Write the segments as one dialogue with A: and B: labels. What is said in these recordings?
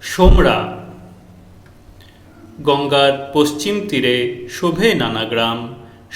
A: সোমরা। গঙ্গার পশ্চিম তীরে শোভে নানা গ্রাম,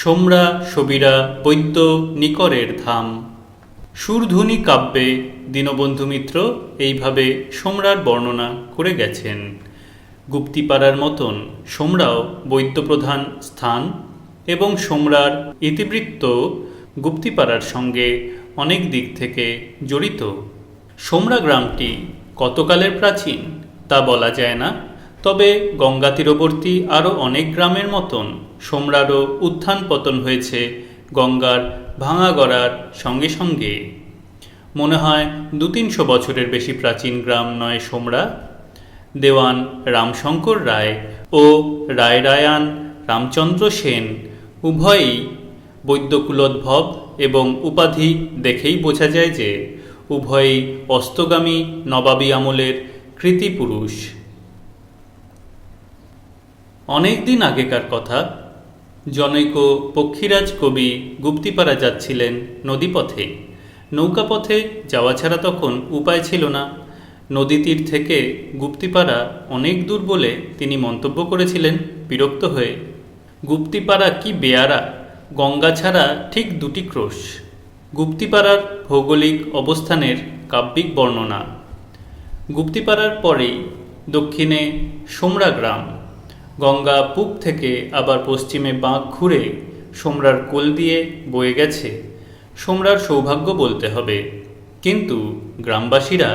A: সোমরা সবিরা বৈদ্য নিকরের ধাম। সুরধুনী কাব্যে দীনবন্ধু মিত্র এইভাবে সোমরার বর্ণনা করে গেছেন। গুপ্তিপাড়ার মতন সোমরাও বৈদ্যপ্রধান স্থান এবং সোমরার ইতিবৃত্ত গুপ্তিপাড়ার সঙ্গে অনেক দিক থেকে জড়িত। সোমরা গ্রামটি কতকালের প্রাচীন তা বলা যায় না, তবে গঙ্গা তীরবর্তী আরও অনেক গ্রামের মতন সোমরারও উত্থান পতন হয়েছে গঙ্গার ভাঙা গড়ার সঙ্গে সঙ্গে। মনে হয় 200-300 বছরের বেশি প্রাচীন গ্রাম নয় সোমরা। দেওয়ান রামশঙ্কর রায় ও রায়রায়ান রামচন্দ্র সেন উভয়ই বৈদ্যকুলোদ্ভব এবং উপাধি দেখেই বোঝা যায় যে উভয়ই অস্তগামী নবাবী আমলের কৃতি পুরুষ। অনেক দিন আগেকার কথা, জনৈক পক্ষীরাজ কবি গুপ্তিপাড়া যাচ্ছিলেন নদীপথে। নৌকাপথে যাওয়া ছাড়া তখন উপায় ছিল না। নদী তীর থেকে গুপ্তিপাড়া অনেক দূর বলে তিনি মন্তব্য করেছিলেন বিরক্ত হয়ে, গুপ্তিপাড়া কি বেয়ারা, গঙ্গা ছাড়া ঠিক 2টি ক্রোশ। গুপ্তিপাড়ার ভৌগোলিক অবস্থানের কাব্যিক বর্ণনা। গুপ্তিপাড়ার পরেই দক্ষিণে সোমরা গ্রাম। গঙ্গা পূব থেকে আবার পশ্চিমে বাঁক ঘুরে সোমরার কোল দিয়ে বয়ে গেছে। সোমরার সৌভাগ্য বলতে হবে, কিন্তু গ্রামবাসীরা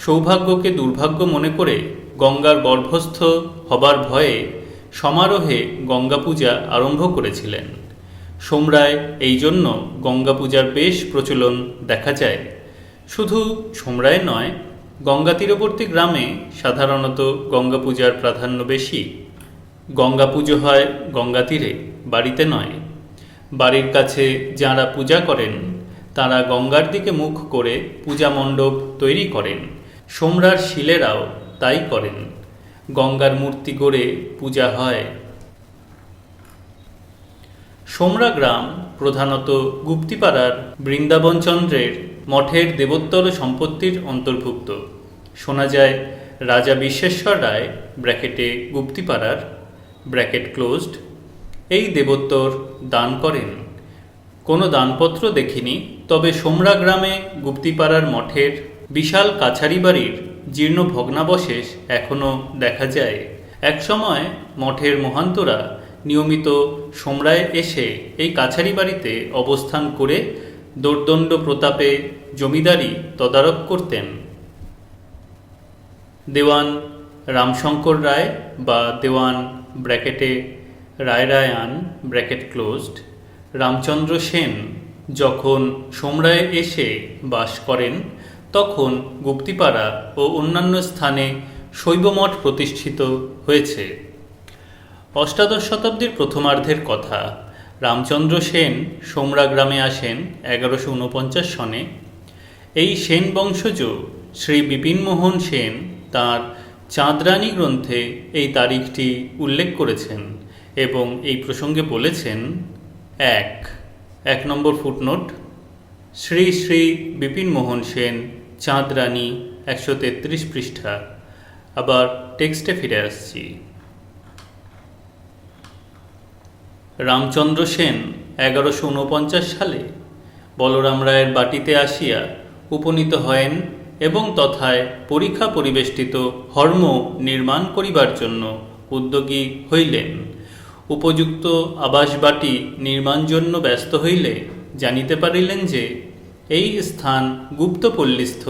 A: সৌভাগ্যকে দুর্ভাগ্য মনে করে গঙ্গার গর্ভস্থ হবার ভয়ে সমারোহে গঙ্গা পূজা আরম্ভ করেছিলেন। সোমরায় এই জন্য গঙ্গা পূজার বেশ প্রচলন দেখা যায়। শুধু সোমরায় নয়, গঙ্গা তীরবর্তী গ্রামে সাধারণত গঙ্গা পূজার প্রাধান্য বেশি। গঙ্গা পুজো হয় গঙ্গা তীরে, বাড়িতে নয়। বাড়ির কাছে যাঁরা পূজা করেন তাঁরা গঙ্গার দিকে মুখ করে পূজা মণ্ডপ তৈরি করেন। সোমরার শিলেরাও তাই করেন। গঙ্গার মূর্তি গড়ে পূজা হয়। সোমরা গ্রাম প্রধানত গুপ্তিপাড়ার বৃন্দাবনচন্দ্রের মঠের দেবোত্তর সম্পত্তির অন্তর্ভুক্ত। শোনা যায় রাজা বিশ্বেশ্বর রায় ব্র্যাকেটে গুপ্তিপাড়ার ব্র্যাকেট ক্লোজড এই দেবোত্তর দান করেন। কোনো দানপত্র দেখিনি, তবে সোমরা গ্রামে গুপ্তিপাড়ার মঠের বিশাল কাছারি বাড়ির জীর্ণ ভগ্নাবশেষ এখনও দেখা যায়। একসময় মঠের মহান্তরা নিয়মিত সোমরায় এসে এই কাছারি বাড়িতে অবস্থান করে দোর্দণ্ড প্রতাপে জমিদারি তদারক করতেন। দেওয়ান রামশঙ্কর রায় বা দেওয়ান ব্র্যাকেটে রায়রায়ান ব্র্যাকেট ক্লোজড রামচন্দ্র সেন যখন সোমরায় এসে বাস করেন, তখন গুপ্তিপাড়া ও অন্যান্য স্থানে শৈবমঠ প্রতিষ্ঠিত হয়েছে। অষ্টাদশ শতাব্দীর প্রথমার্ধের কথা। রামচন্দ্র সেন সোমরা গ্রামে আসেন 1149 সনে। এই সেন বংশজ শ্রী বিপিনমোহন সেন তাঁর চাঁদরানী গ্রন্থে এই তারিখটি উল্লেখ করেছেন এবং এই প্রসঙ্গে বলেছেন, 1 নম্বর ফুটনোট, শ্রী শ্রী বিপিনমোহন সেন, চাঁদরানী, 133 পৃষ্ঠা। আবার টেক্সটে ফিরে আসছি। রামচন্দ্র সেন 1149 সালে বলরাম রায়ের বাটিতে আসিয়া উপনীত হয়েন এবং তথায় পরীক্ষা পরিবেষ্টিত হর্ম নির্মাণ করিবার জন্য উদ্যোগী হইলেন। উপযুক্ত আবাসবাটি নির্মাণ জন্য ব্যস্ত হইলে জানিতে পারিলেন যে এই স্থান গুপ্তপল্লীস্থ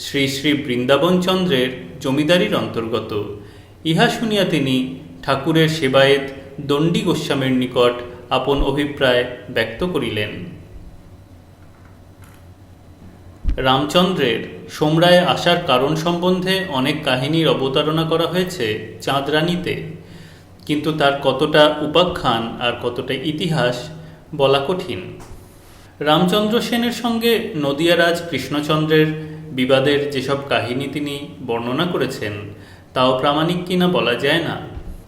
A: শ্রী শ্রী বৃন্দাবনচন্দ্রের জমিদারির অন্তর্গত। ইহা শুনিয়া তিনি ঠাকুরের সেবায়েত দণ্ডী গোস্বামীর নিকট আপন অভিপ্রায় ব্যক্ত করিলেন। রামচন্দ্রের সোমরায় আসার কারণ সম্বন্ধে অনেক কাহিনীর অবতারণা করা হয়েছে চাঁদরানীতে, কিন্তু তার কতটা উপাখ্যান আর কতটা ইতিহাস বলা কঠিন। রামচন্দ্র সেনের সঙ্গে নদিয়ারাজ কৃষ্ণচন্দ্রের বিবাদের যেসব কাহিনী তিনি বর্ণনা করেছেন তাও প্রামাণিক কিনা বলা যায় না।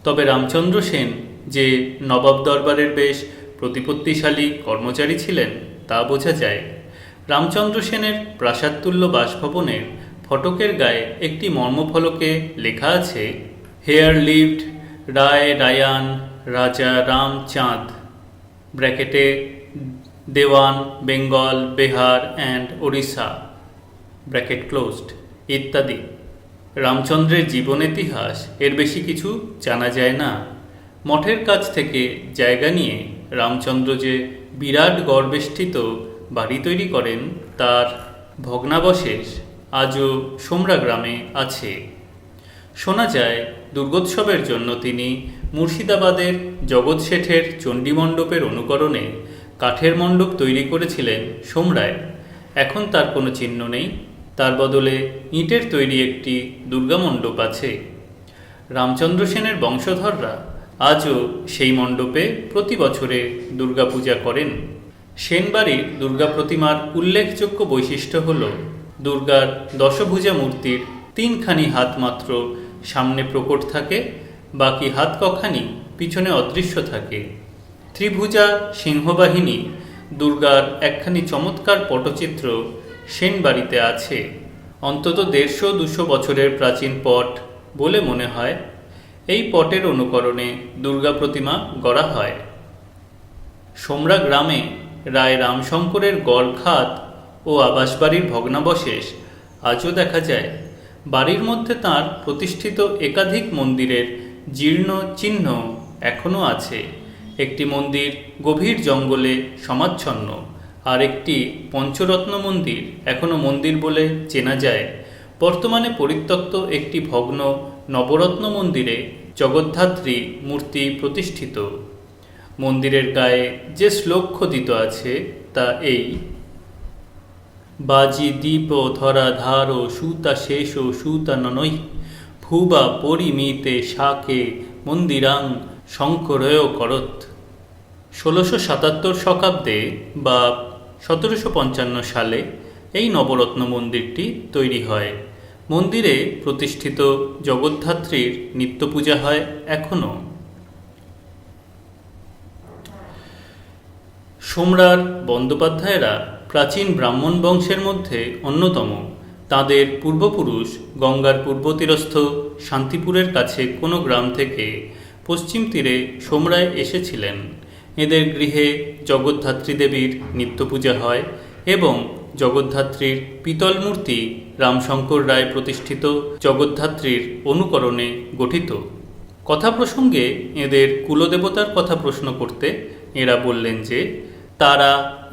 A: তবে রামচন্দ্র সেন যে নবাব দরবারের বেশ প্রতিপত্তিশালী কর্মচারী ছিলেন তা বোঝা যায়। রামচন্দ্র সেনের প্রাসাদতুল্য বাসভবনের ফটকের গায়ে একটি মর্মফলকে লেখা আছে, হেয়ার লিভড রায় রায়ান রাজা রামচাঁদ, ব্র্যাকেটে Dewan Bengal Bihar and Odisha, bracket closed, ইত্যাদি। রামচন্দ্রের জীবন ইতিহাস এর বেশি কিছু জানা যায় না। মঠের কাছ থেকে জায়গা নিয়ে রামচন্দ্র যে বিরাট গড়বেষ্টিত বাড়ি তৈরি করেন তার ভগ্নাবশেষ আজও সোমরা গ্রামে আছে। শোনা যায় দুর্গোৎসবের জন্য তিনি মুর্শিদাবাদের জগৎ শেঠের চণ্ডীমণ্ডপের অনুকরণে কাঠের মণ্ডপ তৈরি করেছিলেন সোমরায়। এখন তার কোনো চিহ্ন নেই, তার বদলে ইটের তৈরি একটি দুর্গা মণ্ডপ আছে। রামচন্দ্র সেনের বংশধররা আজও সেই মণ্ডপে প্রতি বছরে দুর্গাপূজা করেন। সেনবাড়ির দুর্গা প্রতিমার উল্লেখযোগ্য বৈশিষ্ট্য হল দুর্গার দশভুজা মূর্তির 3খানি হাত মাত্র সামনে প্রকট থাকে, বাকি হাত কখানি পিছনে অদৃশ্য থাকে। ত্রিভুজা সিংহবাহিনী দুর্গার একখানি চমৎকার পটচিত্র সেনবাড়িতে আছে। অন্তত 150-200 বছরের প্রাচীন পট বলে মনে হয়। এই পটের অনুকরণে দুর্গা প্রতিমা গড়া হয়। সোমরা গ্রামে রায় রামশঙ্করের গড়খাত ও আবাসবাড়ির ভগ্নাবশেষ আজও দেখা যায়। বাড়ির মধ্যে তাঁর প্রতিষ্ঠিত একাধিক মন্দিরের জীর্ণ চিহ্ন এখনও আছে। একটি মন্দির গভীর জঙ্গলে সমাচ্ছন্ন, আর একটি পঞ্চরত্ন মন্দির এখনও মন্দির বলে চেনা যায়। বর্তমানে পরিত্যক্ত একটি ভগ্ন নবরত্ন মন্দিরে জগদ্ধাত্রী মূর্তি প্রতিষ্ঠিত। মন্দিরের গায়ে যে শ্লোক খোদিত আছে তা এই, বাজি দীপ ধরা ধার সুতা শেষ সুতা ননৈ ভুবা পরিমিতে শাকে মন্দিরাং শঙ্করয় করত। 1677 শতাব্দে বা 1755 সালে এই নবরত্ন মন্দিরটি তৈরি হয়। মন্দিরে প্রতিষ্ঠিত জগদ্ধাত্রীর নিত্য পূজা হয় এখনও। সোমরার বন্দ্যোপাধ্যায়রা প্রাচীন ব্রাহ্মণ বংশের মধ্যে অন্যতম। তাদের পূর্বপুরুষ গঙ্গার পূর্ব তীরস্থ শান্তিপুরের কাছে কোনো গ্রাম থেকে পশ্চিম তীরে সোমরায় এসেছিলেন। এদের গৃহে জগদ্ধাত্রী দেবীর নিত্য পূজা হয় এবং জগদ্ধাত্রীর পিতল মূর্তি রামশঙ্কর রায় প্রতিষ্ঠিত জগদ্ধাত্রীর অনুকরণে গঠিত। কথা প্রসঙ্গে এদের কুলদেবতার কথা প্রশ্ন করতে এরা বললেন যে তারা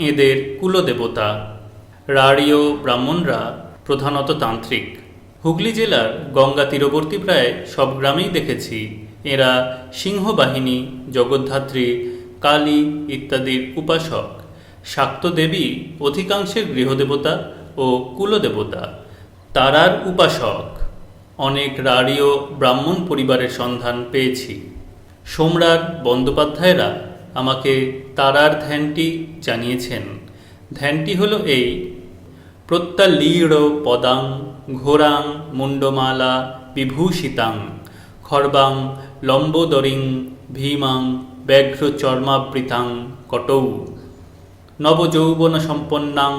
A: এদের কুলদেবতা। রাঢ়ীয় ব্রাহ্মণরা প্রধানত তান্ত্রিক। হুগলি জেলার গঙ্গা তীরবর্তী প্রায় সব গ্রামেই দেখেছি এরা সিংহবাহিনী, জগদ্ধাত্রী, কালী ইত্যাদির উপাসক। শাক্ত দেবী অধিকাংশের গৃহদেবতা ও কুলদেবতা। তারার উপাসক অনেক রাঢ়ীয় ব্রাহ্মণ পরিবারের সন্ধান পেয়েছি। সোমরার বন্দ্যোপাধ্যায়রা আমাকে তারার ধ্যানটি জানিয়েছেন। ধ্যানটি হলো এই, প্রত্যালীড় পদাং ঘোরাং মুন্ডমালা বিভূষিতাং খর্বাং লম্বোদরিং ভীমাং ব্যাঘ্র চর্মাবৃতাং কটৌ নবযৌবন সম্পন্নাং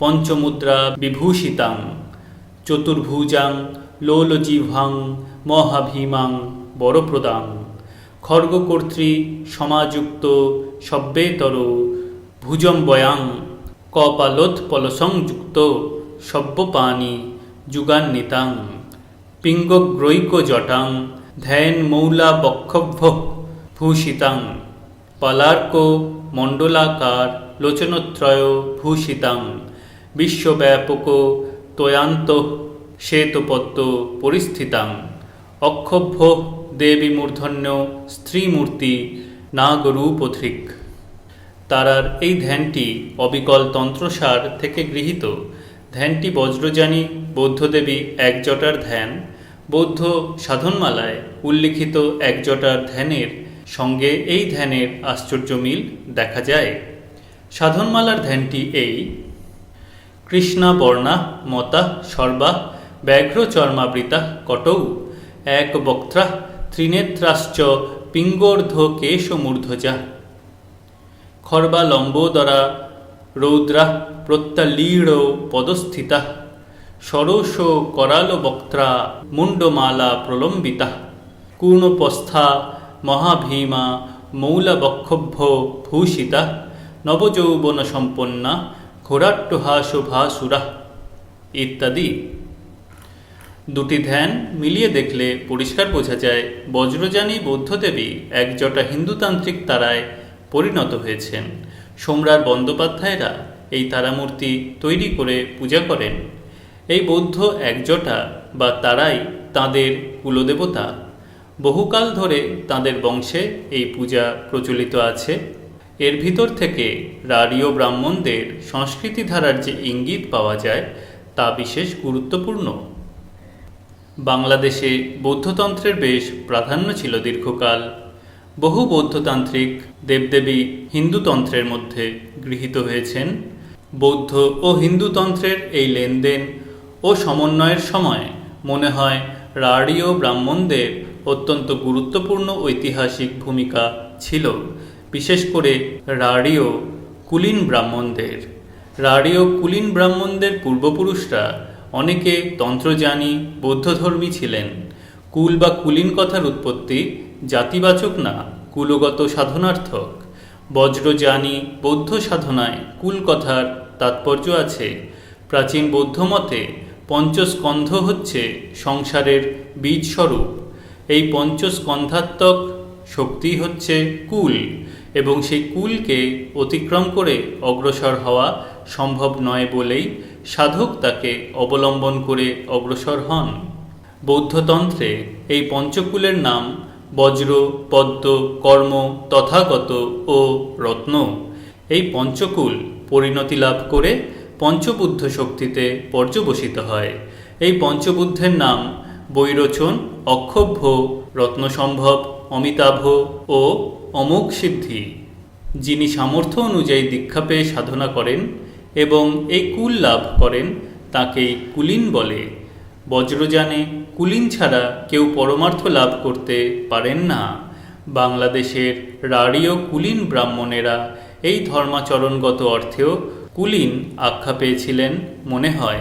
A: পঞ্চমুদ্রা বিভূষিতাং চতুর্ভুজাং লোলজিহ্বাং মহাভীমাং বরপ্রদাং খর্গকর্ত্রী সমাযুক্ত সব্যেতর ভুজম্বয়াং কপালোৎপলসংযুক্ত সব্যপানি যুগান্বিতাং পিঙ্গগ্রৈকজটাং ধ্যান মৌলা বক্ষভ্য ভূষিতাং পলার্ক মণ্ডলাকার লোচনত্রয় ভূষিতাং বিশ্বব্যাপক তয়ান্ত শ্বেতপদ্ম পরিস্থিতাং অক্ষভ্য দেবী মূর্ধন্য স্ত্রীমূর্তি নাগরূপধৃক। তারার এই ধ্যানটি অবিকল তন্ত্রসার থেকে গৃহীত। ধ্যানটি বজ্রযানী বৌদ্ধদেবী একজটার ধ্যান। বৌদ্ধ সাধনমালায় উল্লিখিত একজটার ধ্যানের সঙ্গে এই ধ্যানের আশ্চর্য মিল দেখা যায়। সাধনমালার ধ্যানটি এই, কৃষ্ণা বর্ণা মতা সর্বা ব্যাঘ্র চর্মাবৃতা কটৌ এক বক্ত্রা ত্রিনেত্রাশ্চ পিঙ্গর্ধ কেশমূর্ধজা খর্বা লম্বোদরা রৌদ্রা প্রত্যালীড় পদস্থিতা ষোড়শ করাল বক্ত্রা মুন্ডমালা প্রলম্বিতা কূর্ণপস্থা মহাভীমা মৌলবক্ষভ্য ভূষিতা নবযৌবন সম্পন্না ঘোরাট্টহা শোভাসুরা ইত্যাদি। দুটি ধ্যান মিলিয়ে দেখলে পরিষ্কার বোঝা যায় বজ্রযানী বৌদ্ধদেবী একজোটা হিন্দুতান্ত্রিক তারায় পরিণত হয়েছেন। সম্রাট বন্দ্যোপাধ্যায়রা এই তারামূর্তি তৈরি করে পূজা করেন। এই বৌদ্ধ একজোটা বা তারাই তাঁদের কুলদেবতা। বহুকাল ধরে তাঁদের বংশে এই পূজা প্রচলিত আছে। এর ভিতর থেকে রাঢ়ী ব্রাহ্মণদের সংস্কৃতি ধারার যে ইঙ্গিত পাওয়া যায় তা বিশেষ গুরুত্বপূর্ণ। বাংলাদেশে বৌদ্ধতন্ত্রের বেশ প্রাধান্য ছিল দীর্ঘকাল। বহু বৌদ্ধতান্ত্রিক দেবদেবী হিন্দুতন্ত্রের মধ্যে গৃহীত হয়েছেন। বৌদ্ধ ও হিন্দুতন্ত্রের এই লেনদেন ও সমন্বয়ের সময় মনে হয় রাঢ়ী ব্রাহ্মণদের অত্যন্ত গুরুত্বপূর্ণ ঐতিহাসিক ভূমিকা ছিল, বিশেষ করে রাঢ়ী কুলীন ব্রাহ্মণদের। রাঢ়ী কুলীন ব্রাহ্মণদের পূর্বপুরুষরা অনেকে তন্ত্রযানী বৌদ্ধধর্মী ছিলেন। কুল বা কুলীন কথার উৎপত্তি জাতিবাচক না, কুলগত সাধনার্থক। বজ্রযানী বৌদ্ধ সাধনায় কুল কথার তাৎপর্য আছে। প্রাচীন বৌদ্ধ মতে পঞ্চস্কন্ধ হচ্ছে সংসারের বীজস্বরূপ। এই পঞ্চস্কন্ধাত্মক শক্তি হচ্ছে কুল, এবং সেই কুলকে অতিক্রম করে অগ্রসর হওয়া সম্ভব নয় বলেই সাধক তাকে অবলম্বন করে অগ্রসর হন। বৌদ্ধতন্ত্রে এই পঞ্চকুলের নাম বজ্র, পদ্ম, কর্ম, তথাগত ও রত্ন। এই পঞ্চকুল পরিণতি লাভ করে পঞ্চবুদ্ধ শক্তিতে পর্যবসিত হয়। এই পঞ্চবুদ্ধের নাম বৈরোচন, অক্ষোভ্য, রত্নসম্ভব, অমিতাভ ও অমোঘ সিদ্ধি। যিনি সামর্থ্য অনুযায়ী দীক্ষা পেয়ে সাধনা করেন এবং এই কুল লাভ করেন তাকেই কুলীন বলে। বজ্রযানে কুলীন ছাড়া কেউ পরমার্থ লাভ করতে পারেন না। বাংলাদেশের রাঢ়ী কুলীন ব্রাহ্মণেরা এই ধর্মাচরণগত অর্থেও কুলীন আখ্যা পেয়েছিলেন মনে হয়।